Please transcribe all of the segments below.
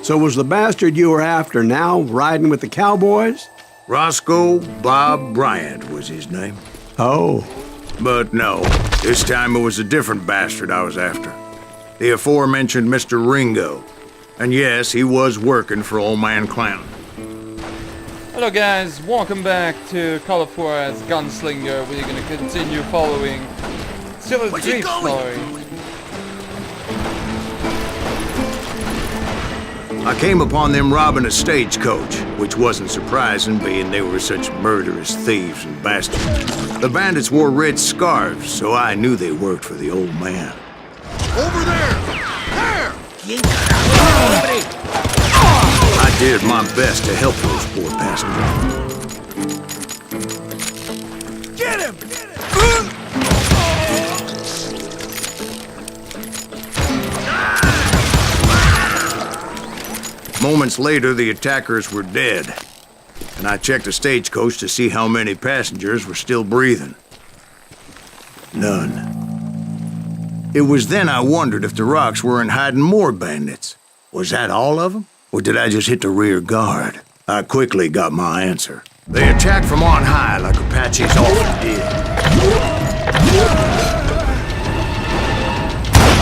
So was the bastard you were after now riding with the cowboys? Roscoe Bob Bryant was his name. Oh. But no, this time it was a different bastard I was after. The aforementioned Mr. Ringo. And yes, he was working for Old Man Clanton. Hello guys, welcome back to Call of Juarez Gunslinger. We're gonna continue following still a brief story. I came upon them robbing a stagecoach, which wasn't surprising, being they were such murderous thieves and bastards. The bandits wore red scarves, so I knew they worked for the old man. Over there! There! I did my best to help those poor passengers. Get him! Moments later, the attackers were dead, and I checked the stagecoach to see how many passengers were still breathing. None. It was then I wondered if the rocks weren't hiding more bandits. Was that all of them? Or did I just hit the rear guard? I quickly got my answer. They attacked from on high like Apaches often did.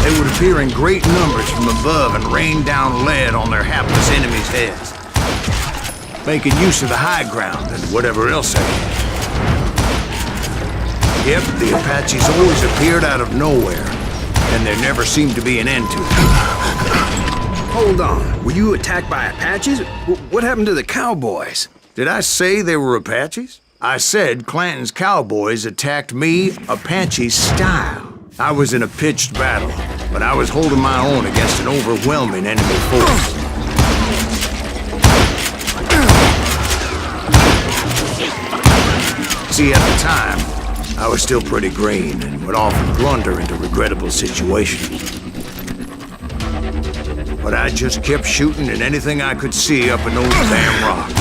They would appear in great numbers from above and rain down lead on their hapless enemies' heads, making use of the high ground and whatever else they had. Yep, the Apaches always appeared out of nowhere, and there never seemed to be an end to it. Hold on, were you attacked by Apaches? What happened to the cowboys? Did I say they were Apaches? I said Clanton's cowboys attacked me Apache style. I was in a pitched battle, but I was holding my own against an overwhelming enemy force. See, at the time, I was still pretty green and would often blunder into regrettable situations. But I just kept shooting at anything I could see up in those damn rocks.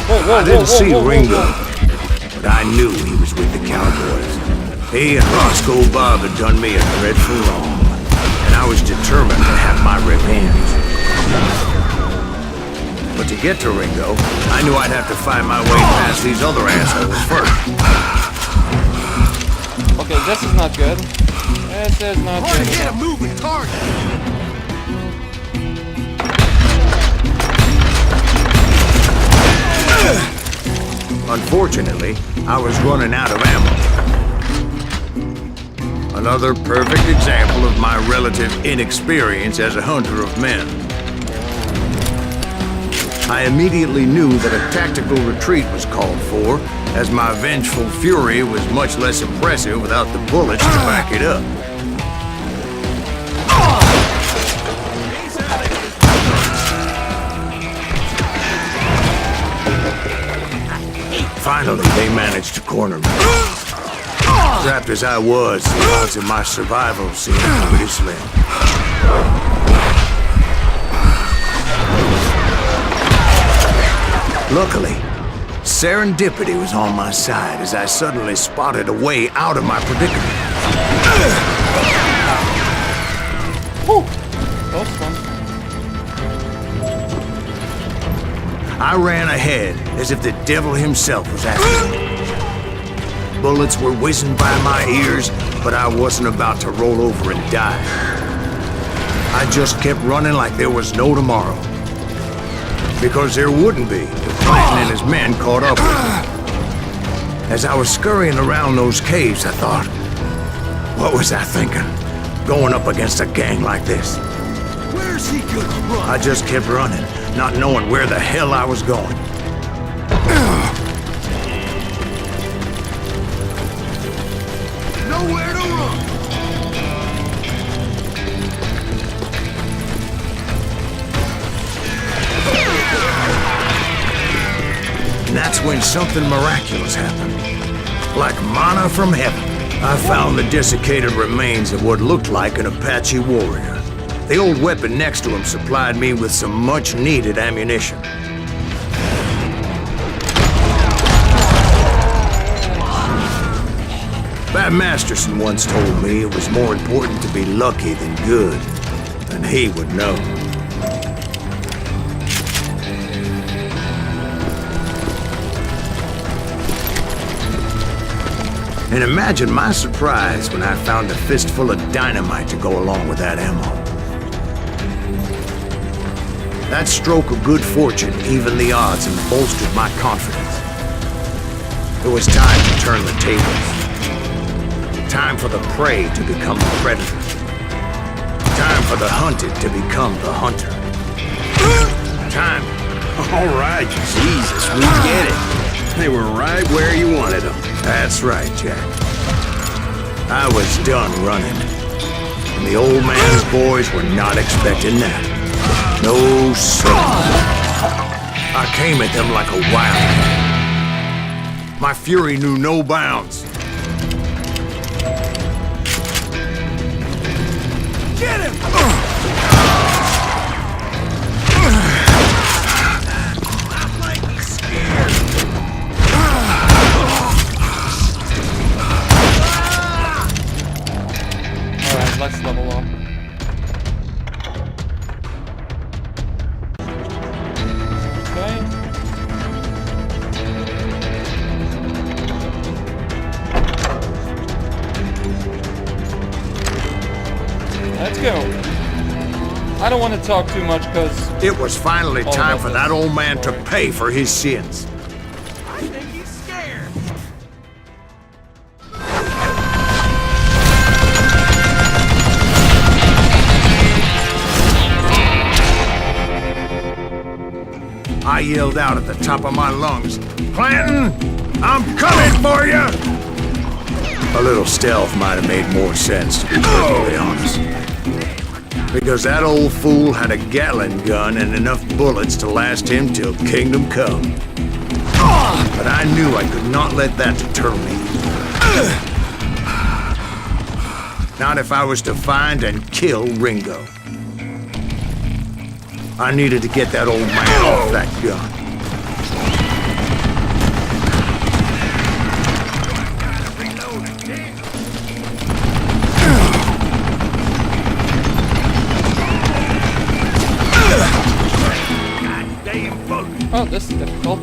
I didn't see Ringo, but I knew he was with the cowboys. He and Roscoe Bob had done me a dreadful wrong, and I was determined to have my revenge. But to get to Ringo, I knew I'd have to find my way past these other assholes first. Okay, this is not good. This is not Hard good. to get a moving target! Unfortunately, I was running out of ammo. Another perfect example of my relative inexperience as a hunter of men. I immediately knew that a tactical retreat was called for, as my vengeful fury was much less impressive without the bullets to back it up. Finally, they managed to corner me. Trapped as I was, the odds of my survival seemed pretty slim. Luckily, serendipity was on my side as I suddenly spotted a way out of my predicament. Whew. That was fun. I ran ahead as if the devil himself was after me. Bullets were whizzing by my ears, but I wasn't about to roll over and die. I just kept running like there was no tomorrow. Because there wouldn't be if Clanton and his men caught up with me. As I was scurrying around those caves, I thought, what was I thinking? Going up against a gang like this? Where's he gonna run? I just kept running, not knowing where the hell I was going. Nowhere to run! And that's when something miraculous happened. Like manna from heaven, I found the desiccated remains of what looked like an Apache warrior. The old weapon next to him supplied me with some much-needed ammunition. Bat Masterson once told me it was more important to be lucky than good. then he would know. And imagine my surprise when I found a fistful of dynamite to go along with that ammo. That stroke of good fortune evened the odds and bolstered my confidence. It was time to turn the tables. Time for the prey to become the predator. Time for the hunted to become the hunter. Time. All right, Jesus, we get it. They were right where you wanted them. That's right, Jack. I was done running. And the old man's boys were not expecting that. No, sir. I came at them like a wild man. My fury knew no bounds. Get him! I'm like scared. Alright, let's level up. Okay. Let's go. I don't want to talk too much because It was finally All time of for this that old man to story. pay for his sins. I think he's scared. I yelled out at the top of my lungs, "Clanton, I'm coming for you!" A little stealth might have made more sense, to be perfectly honest. Because that old fool had a Gatling gun and enough bullets to last him till kingdom come. But I knew I could not let that deter me. Not if I was to find and kill Ringo. I needed to get that old man off that gun. oh, this is difficult.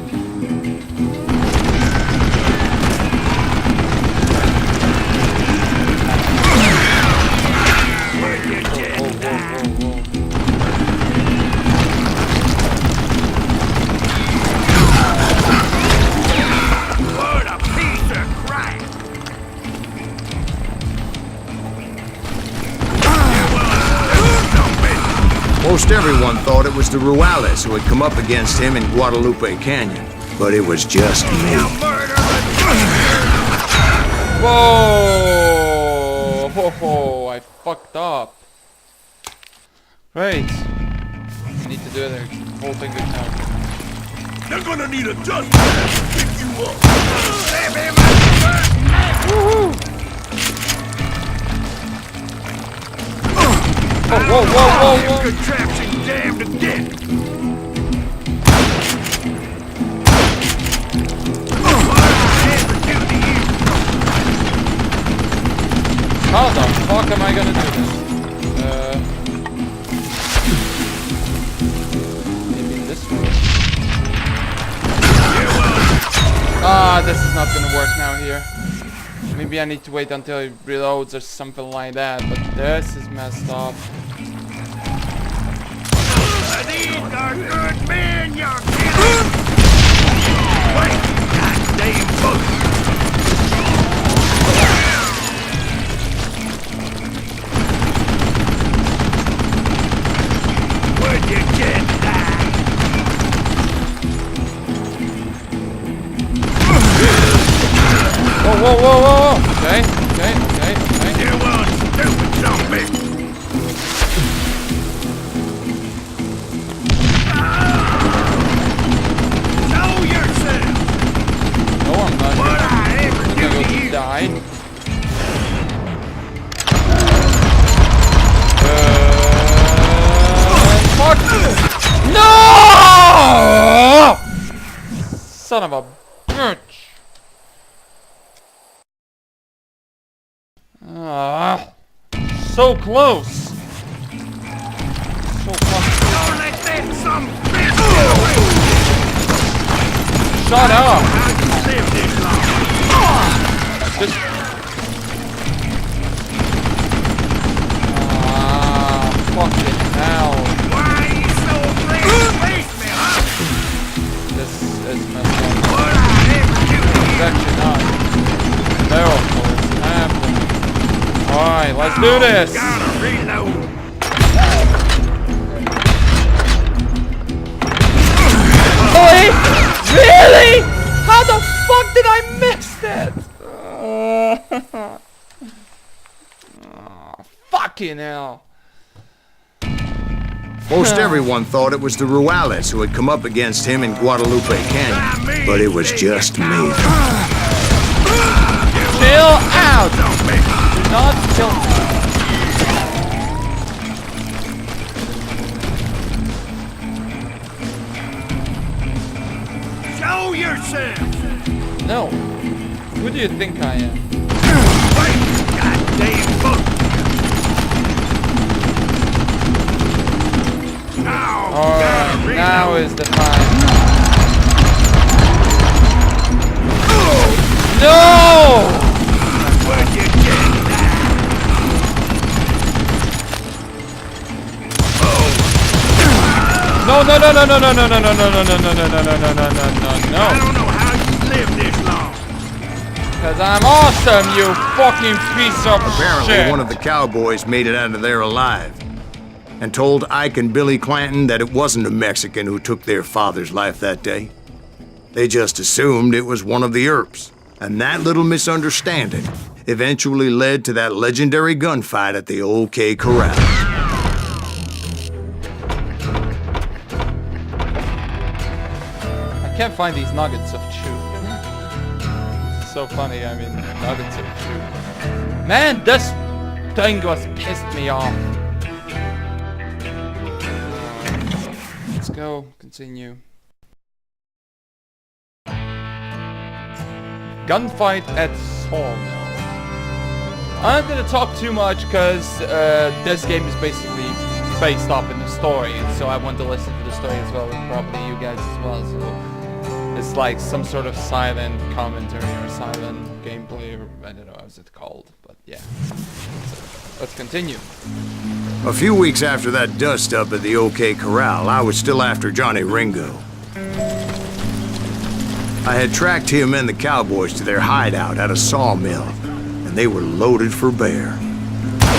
What a piece of crap! Most everyone thought it was the Ruales who had come up against him in Guadalupe Canyon. But it was just me. Whoa! Ho, ho, I fucked up. Right. I need to do the whole thing good now. They're gonna need a dust bag to pick you up. Stab him Woohoo! Oh, whoa, whoa, whoa, whoa! contraption damned to death. How the fuck am I gonna do this? Maybe this way. Ah, this is not gonna work now here. Maybe I need to wait until it reloads or something like that, but this is messed up. These are good men, you're killing. Wait, goddamn boat. Where'd you get that? Whoa, whoa, whoa, whoa, whoa! Okay, okay, okay, okay. You one stupid zombie. Know yourself. No, I'm not. What I ever I'm do gonna to go you? die. Fuck! No! Son of a bitch! Ah, so close. so fucking... Don't let that some bitch get away! Shut up! How you live this long? Just... fucking hell. Why are you so afraid to face me, huh? This is messed up. What I ever do to It's you? actually not. Miracle is happening. Alright, let's do this! Gotta reload. Really? Really? How the fuck did I miss that? Fucking hell. Most everyone thought it was the RAAAGEEE who had come up against him in Guadalupe Canyon, but it was just me. Chill out! Do not kill me. Show yourself. No. Who do you think I am? Wait, goddamn book. Alright, now is the time. No! Where'd you get that? No, no, no, no, no, no, no, no, no, no, no, no, no, no, no, no, no, no, I no. don't know how you live this long. Cause I'm awesome, you fucking piece of Apparently, shit. one of the cowboys made it out of there alive and told Ike and Billy Clanton that it wasn't a Mexican who took their father's life that day. They just assumed it was one of the Earps, and that little misunderstanding eventually led to that legendary gunfight at the OK Corral. I can't find these nuggets of truth. It's so funny, I mean, nuggets of truth. Man, this thing was pissed me off. Let's go, continue. Gunfight at Sawmill. I'm not gonna talk too much because this game is basically based off in the story, so I want to listen to the story as well, and probably you guys as well. So it's like some sort of silent commentary or silent gameplay, or I don't know how's it called, but yeah. So, let's continue. A few weeks after that dust up at the OK Corral, I was still after Johnny Ringo. I had tracked him and the cowboys to their hideout at a sawmill, and they were loaded for bear.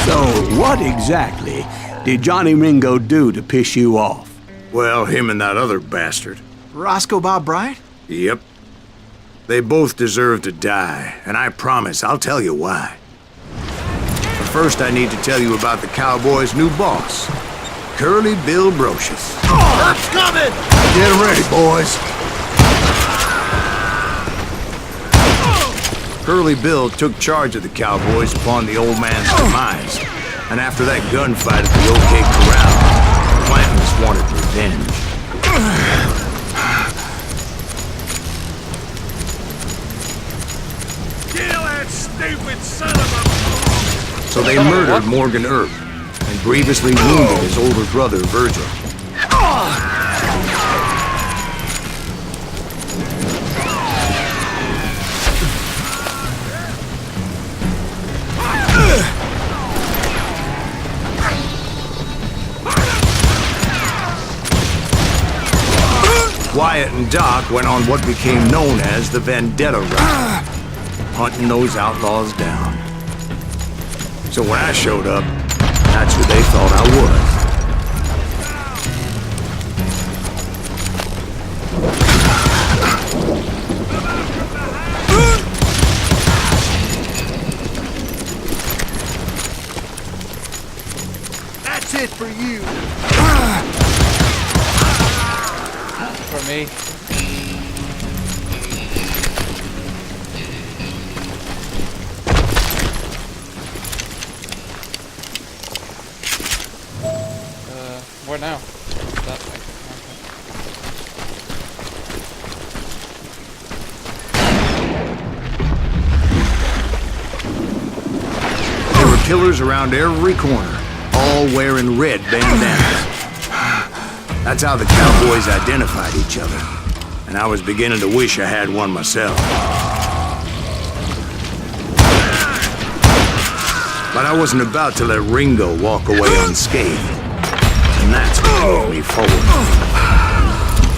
So, what exactly did Johnny Ringo do to piss you off? Well, him and that other bastard. Roscoe Bob Bryant? Yep. They both deserve to die, and I promise I'll tell you why. But first I need to tell you about the cowboys' new boss, Curly Bill Brocious. Earth's coming! Get ready, boys. Curly Bill took charge of the cowboys upon the old man's demise, and after that gunfight at the OK Corral, the Clantons wanted revenge. Kill that stupid son of a... So they murdered Morgan Earp and grievously wounded his older brother, Virgil. Wyatt and Doc went on what became known as the Vendetta Route, hunting those outlaws down. So when I showed up, that's who they thought I was. That's it for you. For me. Where now? That way. There were killers around every corner, all wearing red bandanas. That's how the cowboys identified each other. And I was beginning to wish I had one myself. But I wasn't about to let Ringo walk away unscathed. And that's what drove me forward.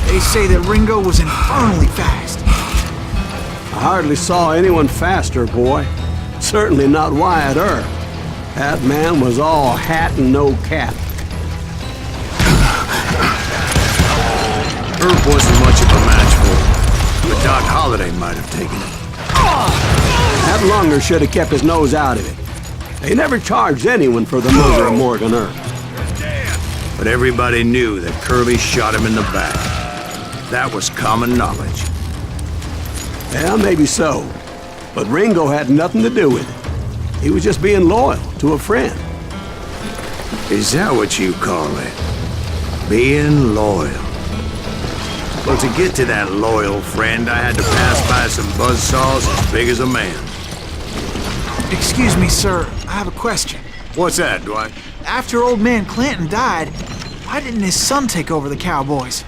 They say that Ringo was infernally fast. I hardly saw anyone faster, boy. Certainly not Wyatt Earp. That man was all hat and no cap. Earp wasn't much of a match for him, but Doc Holliday might have taken it. That Lunger should have kept his nose out of it. They never charged anyone for the murder of Morgan Earp. But everybody knew that Curly shot him in the back. That was common knowledge. Yeah, maybe so. But Ringo had nothing to do with it. He was just being loyal to a friend. Is that what you call it? Being loyal? Well, to get to that loyal friend, I had to pass by some buzzsaws as big as a man. Excuse me, sir. I have a question. What's that, Dwight? After old man Clanton died, why didn't his son take over the cowboys?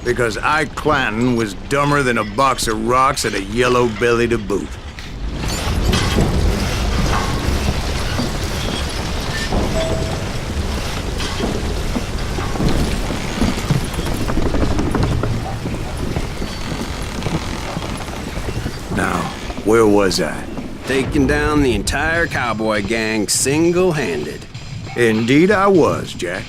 Because Ike Clanton was dumber than a box of rocks and a yellow belly to boot. Now, where was I? Taking down the entire cowboy gang single-handed. Indeed I was, Jack.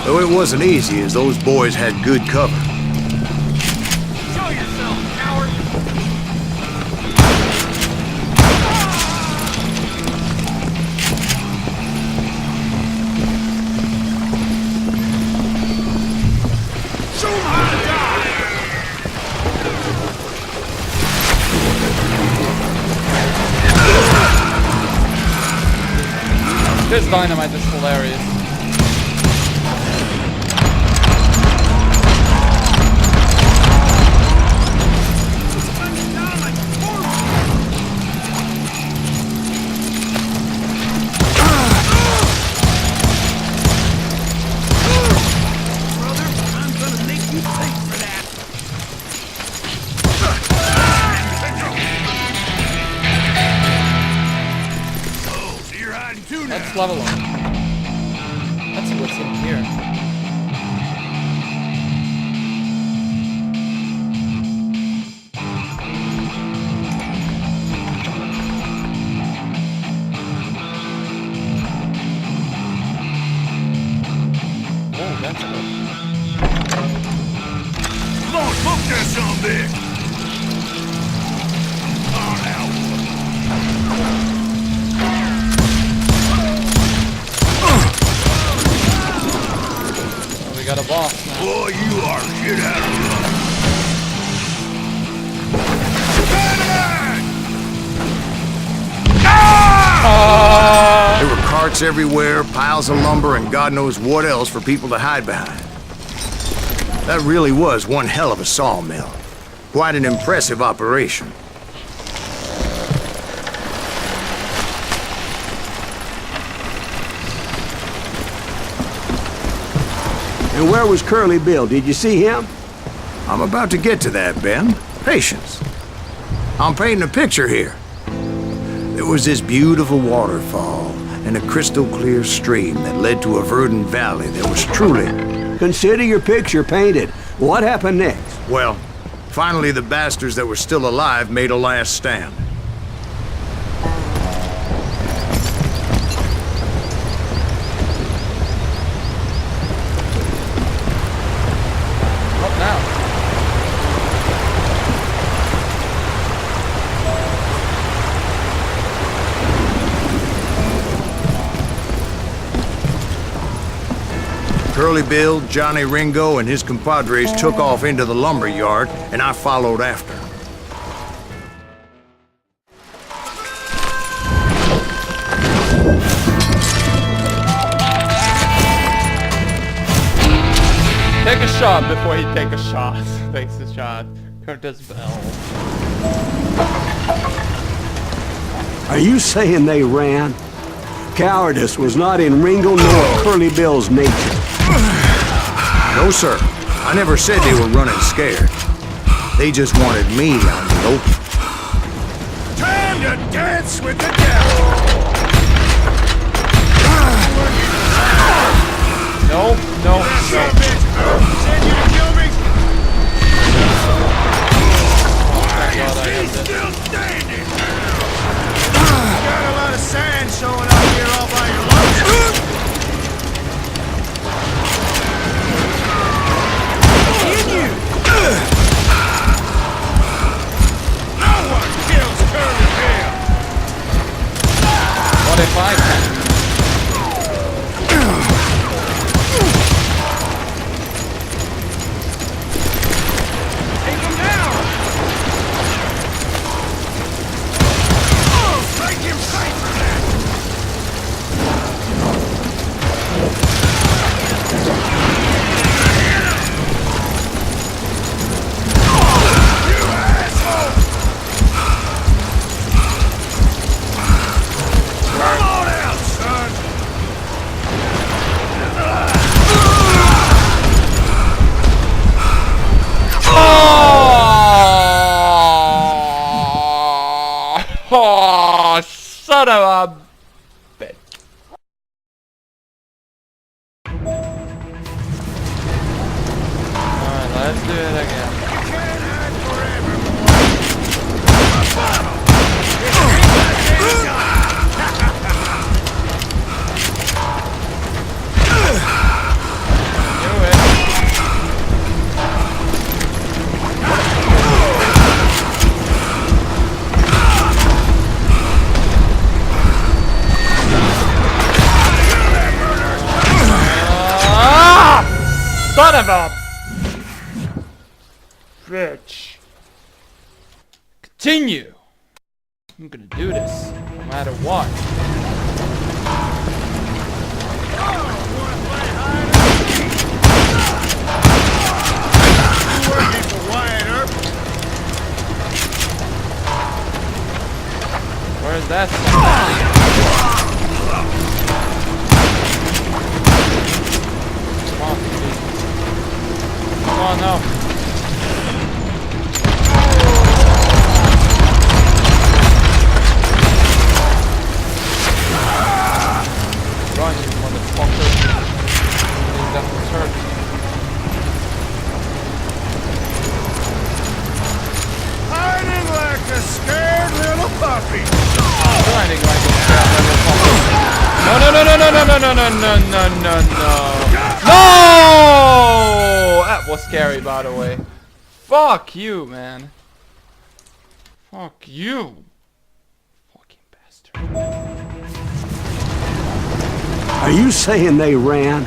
Though it wasn't easy, as those boys had good cover. Show yourself, coward! Show 'em how to die! This dynamite is hilarious. Let's level up. Let's see what's in here. Oh, that's good. Come on, smoke that some big! Oh, now. We got a boss now. Boy, you are shit out of luck. There were carts everywhere, piles of lumber, and God knows what else for people to hide behind. That really was one hell of a sawmill. Quite an impressive operation. And where was Curly Bill? Did you see him? I'm about to get to that, Ben. Patience. I'm painting a picture here. There was this beautiful waterfall and a crystal clear stream that led to a verdant valley that was truly... Consider your picture painted. What happened next? Well, finally the bastards that were still alive made a last stand. What now? Curly Bill, Johnny Ringo, and his compadres took off into the lumber yard, and I followed after. shot before he take a shot. Takes a shot. Curtis Bell. Are you saying they ran? Cowardice was not in Ringo nor Curly Bill's nature. No, sir. I never said they were running scared. They just wanted me out in the open. Time to dance with the devil! No, no, Son no. of a bitch! Send you to kill me? Thank God I He's have this. still standing! You got a lot of sand showing up here all by your lunch. No one kills Curly Bill! What if I can? Take him down! Oh, strike him tight for that! You asshole! Come on out, son! Oh, son of a bitch. Alright, let's do it again. Can't hide forever, boy! Do it. Son of a bitch. Continue. I'm gonna do this no matter what. Working for Wyatt Earp. Where's that? Come on, please. Come on now. Run, you motherfucker. He's definitely hurt. Hiding like a scared little puppy. Blinding like a scared little puppy. No, no, no, no, no, no, no, no, no, no, no, no, no. No! That was scary, by the way. Fuck you, man. Fuck you. Fucking bastard. Are you saying they ran?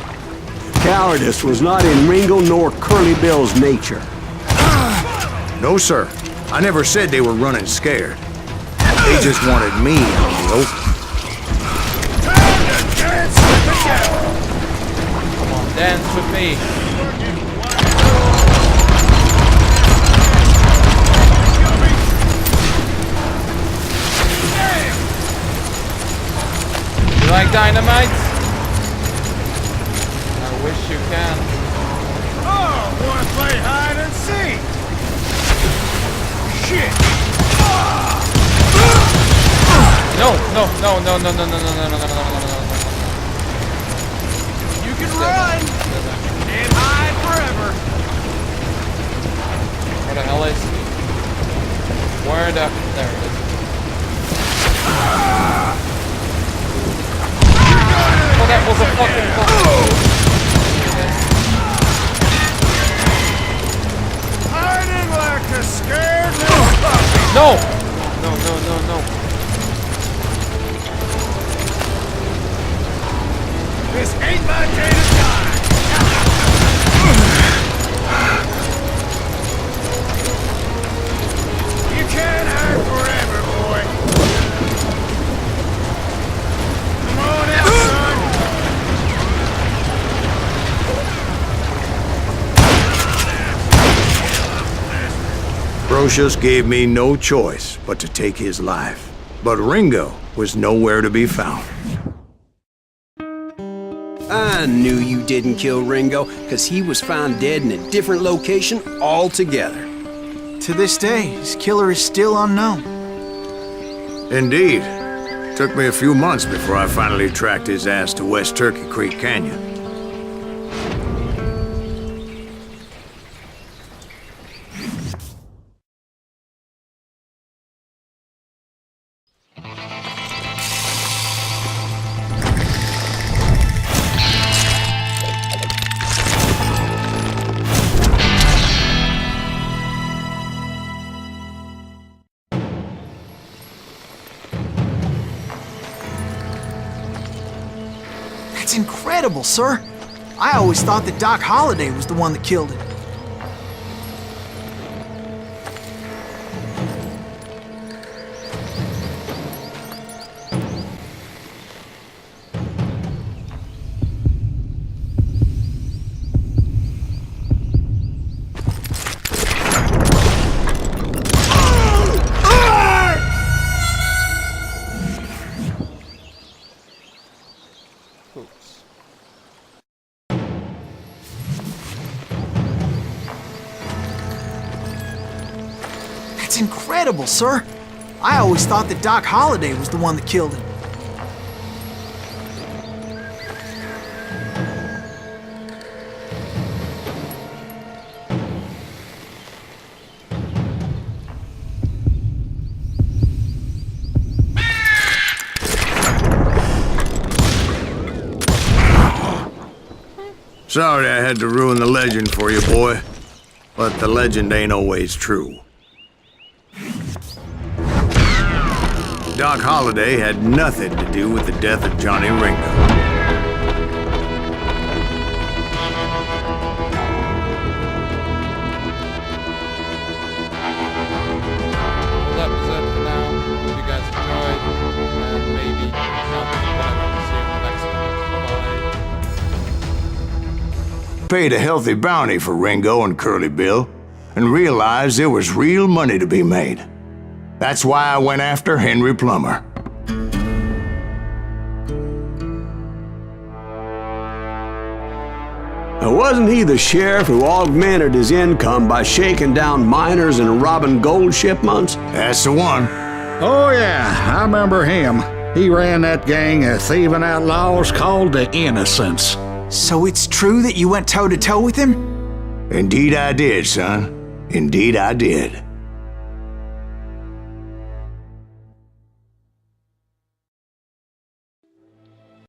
Cowardice was not in Ringo nor Curly Bill's nature. No, sir. I never said they were running scared. They just wanted me out in the open. Time to dance with the devil. Come on, dance with me. You like dynamite? I wish you can. Oh, wanna play hide and seek? Shit! No, no, no, no, no, no, no, no, no, no, no, no, no, no, no. You can run and hide forever. Where the hell is he? Where the... There it is. Oh, that was a fucking Hiding like a scared little puppy. No! No, no, no, no. This ain't my day to die. You can't hide forever, boy. Ambrosius gave me no choice but to take his life. But Ringo was nowhere to be found. I knew you didn't kill Ringo, because he was found dead in a different location altogether. To this day, his killer is still unknown. Indeed. Took me a few months before I finally tracked his ass to West Turkey Creek Canyon. That's incredible, sir. I always thought that Doc Holliday was the one that killed him. Oops. That's incredible, sir. I always thought that Doc Holliday was the one that killed him. Sorry I had to ruin the legend for you, boy. But the legend ain't always true. Doc Holliday had nothing to do with the death of Johnny Ringo. Well, that was it for now. Hope you guys enjoyed. And maybe not, but I will see you in the next one. Bye-bye. Paid a healthy bounty for Ringo and Curly Bill, and realized there was real money to be made. That's why I went after Henry Plummer. Now, wasn't he the sheriff who augmented his income by shaking down miners and robbing gold shipments? That's the one. Oh yeah, I remember him. He ran that gang of thieving outlaws called the Innocents. So it's true that you went toe-to-toe with him? Indeed I did, son. Indeed I did.